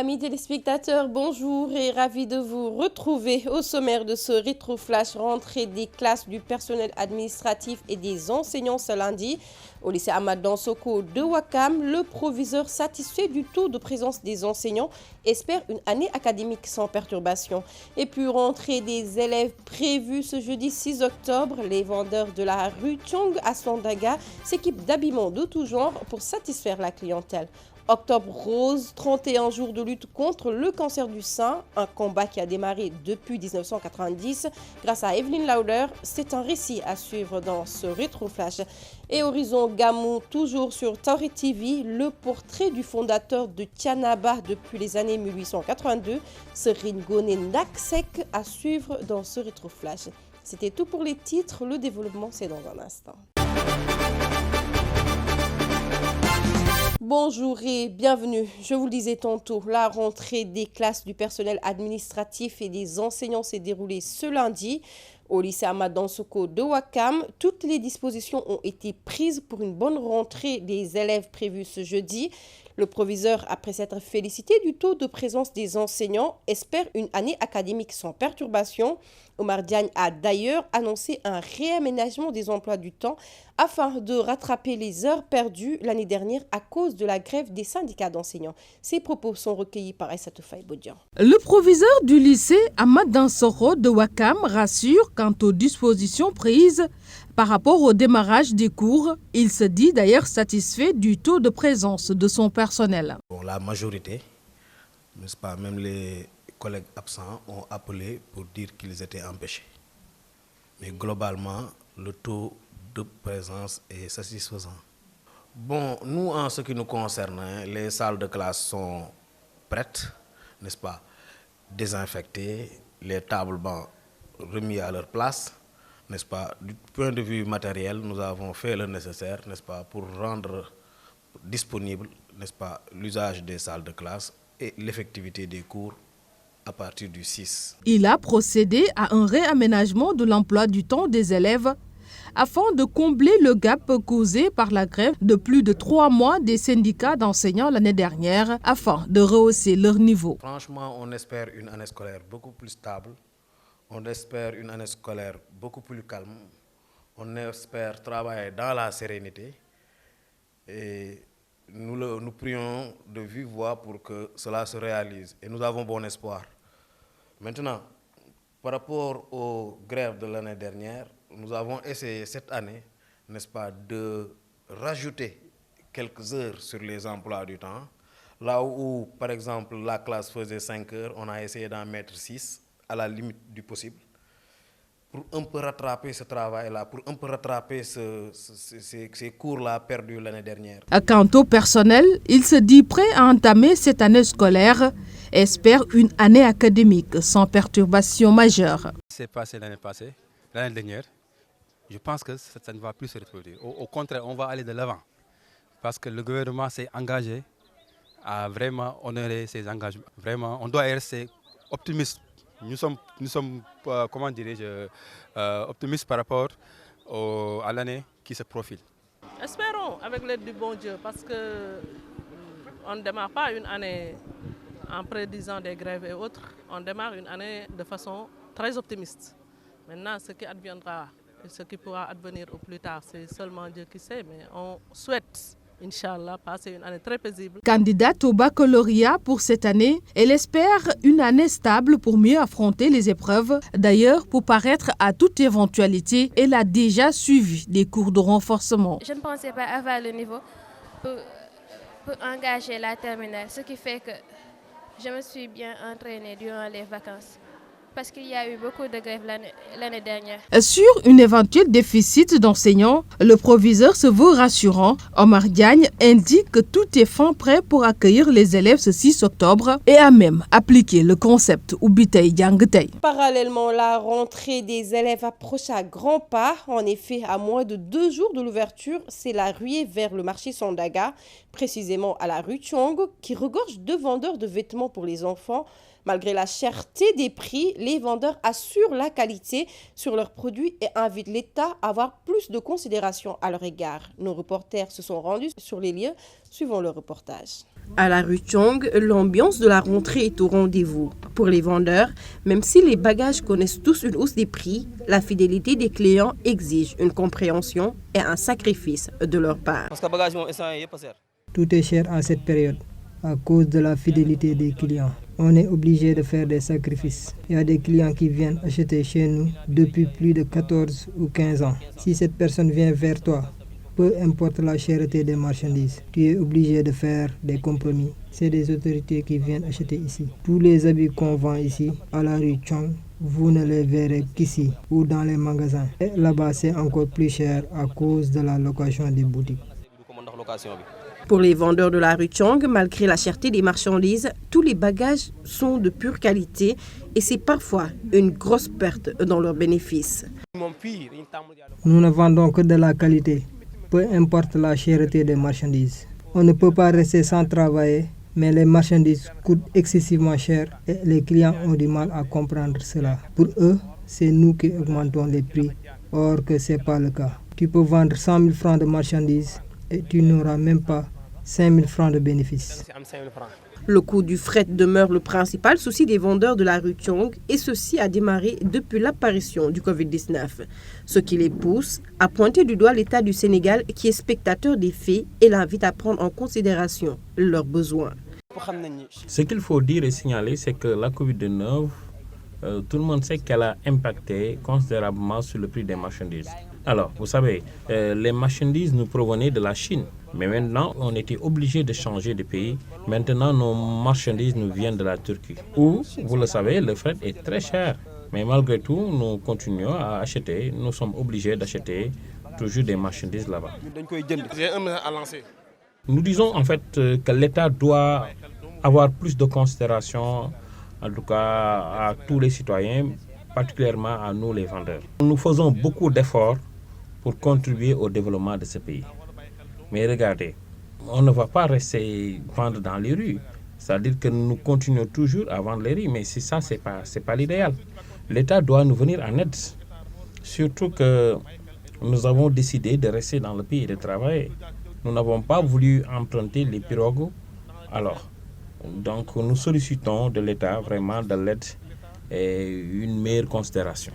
Amis téléspectateurs, bonjour et ravi de vous retrouver au sommaire de ce rétro-flash rentrée des classes du personnel administratif et des enseignants ce lundi. Au lycée Ahmad Dansoko de Ouakam, le proviseur satisfait du taux de présence des enseignants espère une année académique sans perturbation. Et puis rentrée des élèves prévue ce jeudi 6 octobre, les vendeurs de la rue Tchong à Sandaga s'équipent d'habillements de tout genre pour satisfaire la clientèle. Octobre rose, 31 jours de lutte contre le cancer du sein, un combat qui a démarré depuis 1990 grâce à Evelyne Lauder. C'est un récit à suivre dans ce rétro-flash. Et Horizon Gamou, toujours sur Tauri TV, le portrait du fondateur de Tianaba depuis les années 1882, Serine Gone Naksek, à suivre dans ce rétro-flash. C'était tout pour les titres, le développement c'est dans un instant. Bonjour et bienvenue. Je vous le disais tantôt, la rentrée des classes du personnel administratif et des enseignants s'est déroulée ce lundi. Au lycée Ahmad Dansoko de Ouakam, toutes les dispositions ont été prises pour une bonne rentrée des élèves prévue ce jeudi. Le proviseur, après s'être félicité du taux de présence des enseignants, espère une année académique sans perturbation. Omar Diagne a d'ailleurs annoncé un réaménagement des emplois du temps afin de rattraper les heures perdues l'année dernière à cause de la grève des syndicats d'enseignants. Ces propos sont recueillis par Aïssatou Faye Bodian. Le proviseur du lycée Ahmad Dansoko de Ouakam rassure quant aux dispositions prises par rapport au démarrage des cours. Il se dit d'ailleurs satisfait du taux de présence de son personnel. Bon, la majorité, n'est-ce pas, même les collègues absents ont appelé pour dire qu'ils étaient empêchés. Mais globalement, le taux de présence est satisfaisant. Bon, nous, en ce qui nous concerne, les salles de classe sont prêtes, n'est-ce pas, désinfectées, les tables bancs remis à leur place, n'est-ce pas. Du point de vue matériel, nous avons fait le nécessaire, n'est-ce pas, pour rendre disponible, n'est-ce pas, l'usage des salles de classe et l'effectivité des cours à partir du 6. Il a procédé à un réaménagement de l'emploi du temps des élèves afin de combler le gap causé par la grève de plus de 3 mois des syndicats d'enseignants l'année dernière afin de rehausser leur niveau. Franchement, on espère une année scolaire beaucoup plus stable, on espère une année scolaire beaucoup plus calme, on espère travailler dans la sérénité et nous prions de vive voix pour que cela se réalise et nous avons bon espoir. Maintenant, par rapport aux grèves de l'année dernière, nous avons essayé cette année, n'est-ce pas, de rajouter quelques heures sur les emplois du temps. Là où, par exemple, la classe faisait 5 heures, on a essayé d'en mettre 6 à la limite du possible pour un peu rattraper ce travail-là, pour un peu rattraper ces cours-là perdus l'année dernière. Quant au personnel, il se dit prêt à entamer cette année scolaire et espère une année académique sans perturbation majeure. C'est passé l'année dernière. Je pense que ça ne va plus se reproduire. Au contraire, on va aller de l'avant. Parce que le gouvernement s'est engagé à vraiment honorer ses engagements. Vraiment, on doit rester optimiste. Nous sommes comment dirais-je, optimistes par rapport à l'année qui se profile. Espérons avec l'aide du bon Dieu parce qu'on ne démarre pas une année en prédisant des grèves et autres. On démarre une année de façon très optimiste. Maintenant, ce qui adviendra et ce qui pourra advenir au plus tard, c'est seulement Dieu qui sait, mais on souhaite, Inch'Allah, passer une année très paisible. Candidate au baccalauréat pour cette année, elle espère une année stable pour mieux affronter les épreuves. D'ailleurs, pour paraître à toute éventualité, elle a déjà suivi des cours de renforcement. Je ne pensais pas avoir le niveau pour engager la terminale, ce qui fait que je me suis bien entraînée durant les vacances. Parce qu'il y a eu beaucoup de grèves l'année dernière. Sur un éventuel déficit d'enseignants, le proviseur se veut rassurant. Omar Diagne indique que tout est fin prêt pour accueillir les élèves ce 6 octobre et a même appliqué le concept Ubitei Djangtei. Parallèlement, la rentrée des élèves approche à grands pas. En effet, à moins de 2 jours de l'ouverture, c'est la ruée vers le marché Sandaga, précisément à la rue Tchong, qui regorge de vendeurs de vêtements pour les enfants. Malgré la cherté des prix, les vendeurs assurent la qualité sur leurs produits et invitent l'État à avoir plus de considération à leur égard. Nos reporters se sont rendus sur les lieux. Suivons le reportage. À la rue Chong, l'ambiance de la rentrée est au rendez-vous. Pour les vendeurs, même si les bagages connaissent tous une hausse des prix, la fidélité des clients exige une compréhension et un sacrifice de leur part. Tout est cher à cette période à cause de la fidélité des clients. On est obligé de faire des sacrifices. Il y a des clients qui viennent acheter chez nous depuis plus de 14 ou 15 ans. Si cette personne vient vers toi, peu importe la cherté des marchandises, tu es obligé de faire des compromis. C'est des autorités qui viennent acheter ici. Tous les habits qu'on vend ici, à la rue Chong, vous ne les verrez qu'ici ou dans les magasins. Et là-bas, c'est encore plus cher à cause de la location des boutiques. Pour les vendeurs de la rue Chong, malgré la cherté des marchandises, tous les bagages sont de pure qualité et c'est parfois une grosse perte dans leurs bénéfices. Nous ne vendons que de la qualité, peu importe la cherté des marchandises. On ne peut pas rester sans travailler, mais les marchandises coûtent excessivement cher et les clients ont du mal à comprendre cela. Pour eux, c'est nous qui augmentons les prix, or que ce n'est pas le cas. Tu peux vendre 100 000 francs de marchandises et tu n'auras même pas 5 000 francs de bénéfices. Le coût du fret demeure le principal souci des vendeurs de la rue Chong et ceci a démarré depuis l'apparition du Covid-19. Ce qui les pousse à pointer du doigt l'État du Sénégal qui est spectateur des faits et l'invite à prendre en considération leurs besoins. Ce qu'il faut dire et signaler, c'est que la Covid-19, tout le monde sait qu'elle a impacté considérablement sur le prix des marchandises. Alors, vous savez, les marchandises nous provenaient de la Chine. Mais maintenant, on était obligé de changer de pays. Maintenant, nos marchandises nous viennent de la Turquie. Où, vous le savez, le fret est très cher. Mais malgré tout, nous continuons à acheter. Nous sommes obligés d'acheter toujours des marchandises là-bas. Nous disons en fait que l'État doit avoir plus de considération, en tout cas à tous les citoyens, particulièrement à nous les vendeurs. Nous faisons beaucoup d'efforts pour contribuer au développement de ce pays. Mais regardez, on ne va pas rester vendre dans les rues. C'est-à-dire que nous continuons toujours à vendre les rues, mais c'est ça, c'est pas l'idéal. L'État doit nous venir en aide. Surtout que nous avons décidé de rester dans le pays et de travailler. Nous n'avons pas voulu emprunter les pirogues. Alors, donc nous sollicitons de l'État vraiment de l'aide et une meilleure considération.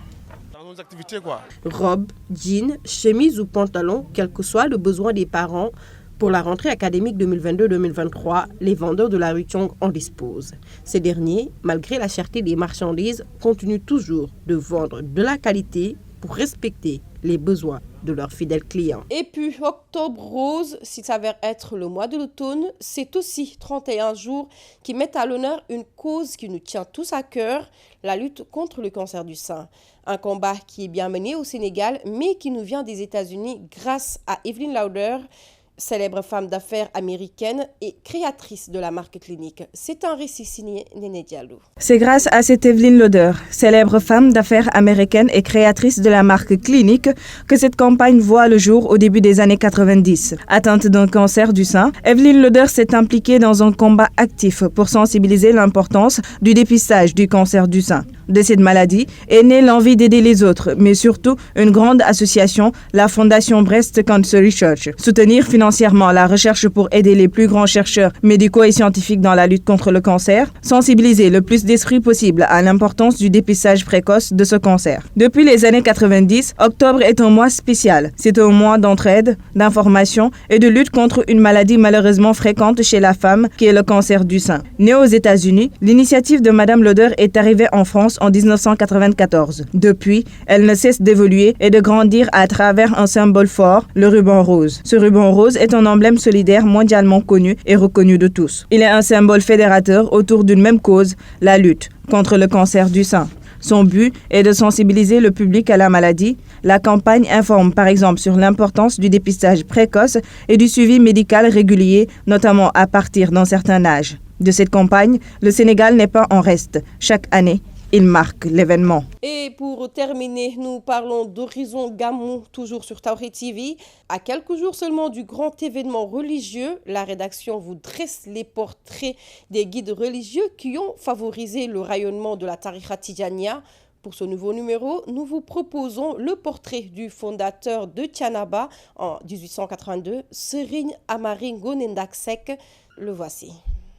Robe, jean, chemise ou pantalon, quel que soit le besoin des parents, pour la rentrée académique 2022-2023, les vendeurs de la rue Chong en disposent. Ces derniers, malgré la cherté des marchandises, continuent toujours de vendre de la qualité pour respecter les besoins de leurs fidèles clients. Et puis, Octobre Rose, s'il s'avère être le mois de l'automne, c'est aussi 31 jours qui mettent à l'honneur une cause qui nous tient tous à cœur, la lutte contre le cancer du sein. Un combat qui est bien mené au Sénégal, mais qui nous vient des États-Unis grâce à Evelyn Lauder, célèbre femme d'affaires américaine et créatrice de la marque clinique. C'est un récit signé Néné Diallo. C'est grâce à cette Evelyn Lauder, célèbre femme d'affaires américaine et créatrice de la marque clinique, que cette campagne voit le jour au début des années 90. Atteinte d'un cancer du sein, Evelyn Lauder s'est impliquée dans un combat actif pour sensibiliser l'importance du dépistage du cancer du sein. De cette maladie est née l'envie d'aider les autres, mais surtout une grande association, la Fondation Breast Cancer Research. Soutenir financièrement la recherche pour aider les plus grands chercheurs médicaux et scientifiques dans la lutte contre le cancer, sensibiliser le plus d'esprits possible à l'importance du dépistage précoce de ce cancer. Depuis les années 90, octobre est un mois spécial. C'est un mois d'entraide, d'information et de lutte contre une maladie malheureusement fréquente chez la femme qui est le cancer du sein. Née aux États-Unis, l'initiative de Madame Lauder est arrivée en France en 1994. Depuis, elle ne cesse d'évoluer et de grandir à travers un symbole fort, le ruban rose. Ce ruban rose est un emblème solidaire mondialement connu et reconnu de tous. Il est un symbole fédérateur autour d'une même cause, la lutte contre le cancer du sein. Son but est de sensibiliser le public à la maladie. La campagne informe par exemple sur l'importance du dépistage précoce et du suivi médical régulier, notamment à partir d'un certain âge. De cette campagne, le Sénégal n'est pas en reste. Chaque année, il marque l'événement. Et pour terminer, nous parlons d'Horizon Gamou, toujours sur Tawhid TV. À quelques jours seulement du grand événement religieux, la rédaction vous dresse les portraits des guides religieux qui ont favorisé le rayonnement de la Tariqa Tidjania. Pour ce nouveau numéro, nous vous proposons le portrait du fondateur de Thiénaba en 1882, Serigne Amari Ngoné Ndack Seck. Le voici.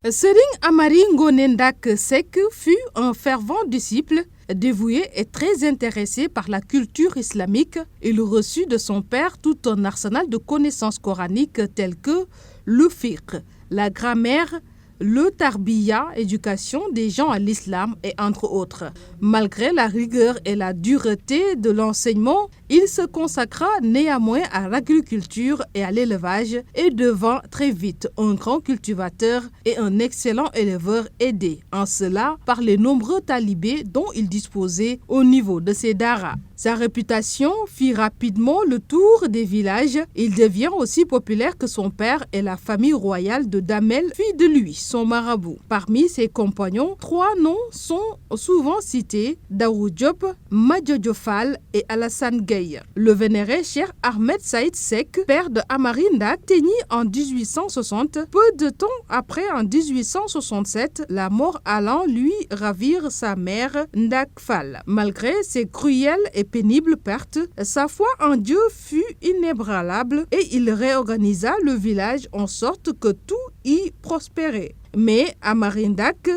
Serigne Amari Ngoné Ndak Seck fut un fervent disciple, dévoué et très intéressé par la culture islamique. Il reçut de son père tout un arsenal de connaissances coraniques telles que le fiqh, la grammaire, le tarbiya, éducation des gens à l'islam et entre autres. Malgré la rigueur et la dureté de l'enseignement, il se consacra néanmoins à l'agriculture et à l'élevage et devint très vite un grand cultivateur et un excellent éleveur aidé en cela par les nombreux talibés dont il disposait au niveau de ses daras. Sa réputation fit rapidement le tour des villages. Il devient aussi populaire que son père et la famille royale de Damel fit de lui son marabout. Parmi ses compagnons, 3 noms sont souvent cités: Daoud Diop, Madjojo Fall et Alassane Gueye. Le vénéré Cheikh Ahmed Saïd Seck, père de Amari Ndak, atteignit en 1860. Peu de temps après, en 1867, la mort allant lui ravir sa mère Ndak Fall. Malgré ses cruelles et pénibles pertes, sa foi en Dieu fut inébranlable et il réorganisa le village en sorte que tout y prospérait. Mais Amari Ndak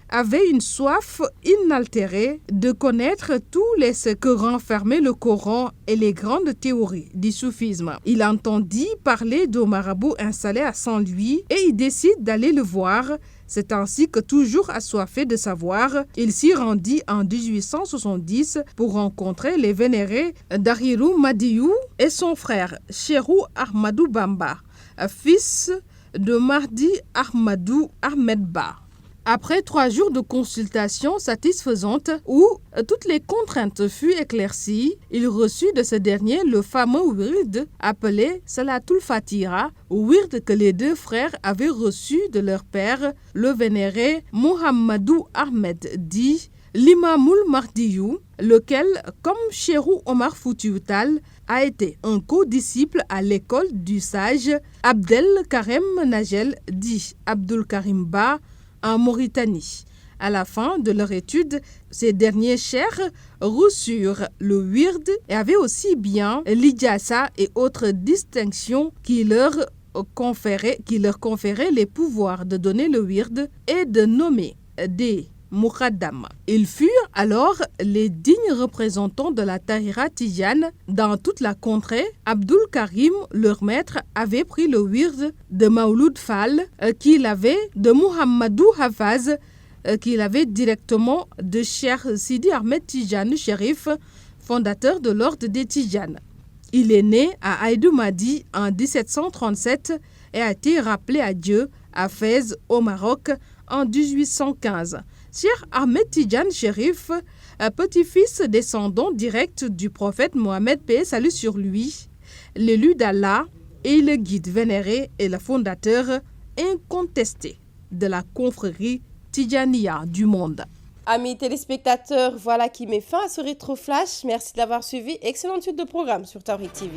avait une soif inaltérée de connaître tous les que renfermait le Coran et les grandes théories du soufisme. Il entendit parler de marabout installé à Saint-Louis et il décide d'aller le voir. C'est ainsi que, toujours assoiffé de savoir, il s'y rendit en 1870 pour rencontrer les vénérés Dahirou Madiou et son frère Cherou Ahmadou Bamba, fils de Mahdi Ahmadou Ahmed Ba. Après 3 jours de consultation satisfaisante où toutes les contraintes furent éclaircies, il reçut de ce dernier le fameux wird appelé Salatul Fatira, wird que les 2 frères avaient reçu de leur père, le vénéré Mohammadou Ahmed dit l'Imamoul Mahdiyou, lequel, comme Cherou Omar Foutiyou Tall, a été un co-disciple à l'école du sage Abdel Karem Nagel dit Abdul Karim Ba en Mauritanie. À la fin de leur étude, ces derniers chers reçurent le wird et avaient aussi bien l'ijasa et autres distinctions qui leur conféraient les pouvoirs de donner le wird et de nommer des Moukaddam. Ils furent alors les dignes représentants de la Tahira Tidjane dans toute la contrée. Abdul Karim, leur maître, avait pris le wird de Maouloud Fall qu'il avait de Muhammadou Hafaz qu'il avait directement de Cheikh Sidi Ahmed Tidjane Chérif, fondateur de l'ordre des Tidjanes. Il est né à Aïdou Madi en 1737 et a été rappelé à Dieu à Fès au Maroc en 1815. Cheikh Ahmed Tidjane Chérif, petit-fils descendant direct du prophète Mohammed, paix et salut sur lui, l'élu d'Allah et le guide vénéré et le fondateur incontesté de la confrérie Tidjaniya du monde. Amis téléspectateurs, voilà qui met fin à ce rétro-flash. Merci de l'avoir suivi. Excellente suite de programme sur Tawhid TV.